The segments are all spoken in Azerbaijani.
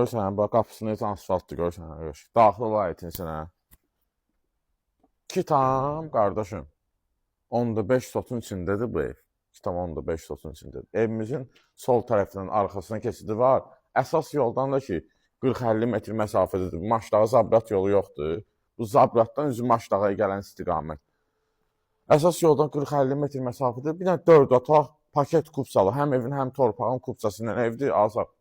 Görürsən, bax, qapısını heç asfaltdır, görürsən, daxil olayıtın sənə. 2 tam, qardaşım, 10.5 sotun içindədir bu ev. 2 tam 10.5 sotun içindədir. Evimizin sol tərəfindən arxasına keçidi var. Əsas yoldan da ki, 40-50 metr məsafədədir. Maçdağı Zabrat yolu yoxdur. Bu Zabratdan üzü Maçdağa gələn istiqamət. Əsas yoldan 40-50 metr məsafədə bir dənə 4 otaq paket kupsalı, həm evin, həm torpağın kupsası ilə evdir, azad.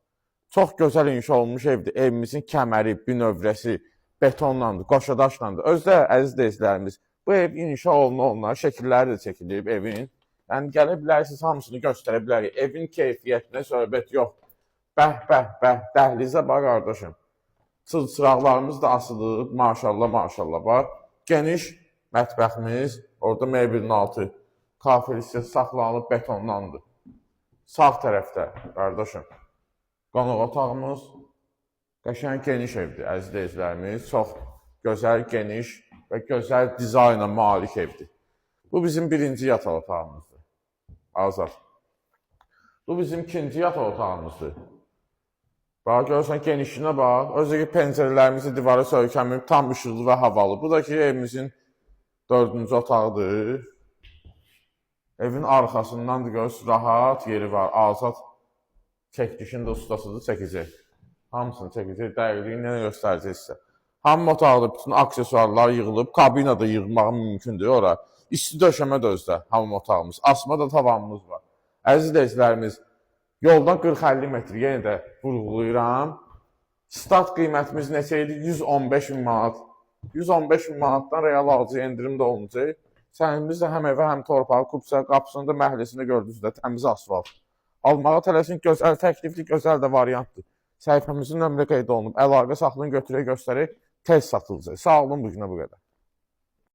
Çox gözəl inşa olunmuş evdir. Evimizin kəməri, binövrəsi betonlandır, qoşadaşlandır. Özdə, əziz deyicilərimiz, bu ev inşa oluna şəkilləri də çəkilib evin. Yəni, gələ bilərsiniz, hamısını göstərə bilərik. Evin keyfiyyətinə söhbət yox. Bəh, bəh, bəh, dəhlizə bax, qardaşım. Çıraqlarımız da asılıb, maşallah, maşallah var. Geniş mətbəximiz, orada mebelin altı kafir hissəsi saxlanılıb betonlandı. Sağ tərəfdə, qardaşım, qonaq otağımız qəşəng geniş evdir, əziz deyicilərimiz. Çox gözəl, geniş və gözəl dizayna malik evdir. Bu bizim birinci yataq otağımızdır. Azad. Bu bizim ikinci yataq otağımızdır. Bax, görürsən, genişliğinə bax. Özü ki, pəncərələrimizi divara söykənməyib, tam işıqlı və havalı. Bu da ki, evimizin 4-cü otağıdır. Evin arxasından da görürsünüz, rahat yeri var. Azad çəkdişin də ustasıdır, çəkəcək. Hamısını çəkəcək, dəqiqliyi nə göstərəcək sizə. Hamı otaqda bütün aksesuarlar yığılıb, kabina da yığmaq mümkündür ora. İsti döşəmə də özdə hamı otağımız. Asma da tavanımız var. Əziz deyicilərimiz, yoldan 40-50 metr yenə də vurğulayıram. Start qiymətimiz neçə idi? 115 min manat. 115 min manatdan real alıcı endirim də olunacaq. Sənimiz də həm evə, həm torpağı, kupsa, qapısını da məhləsində gördünüz də təmiz asfalt. Almağa tələsin, gözəl təklifli, gözəl də variantdır. Səhifəmizin nömrə qeyd olunub, əlaqə saxlayın, götürək, göstərək, tez satılacaq. Sağ olun, bu günə bu qədər.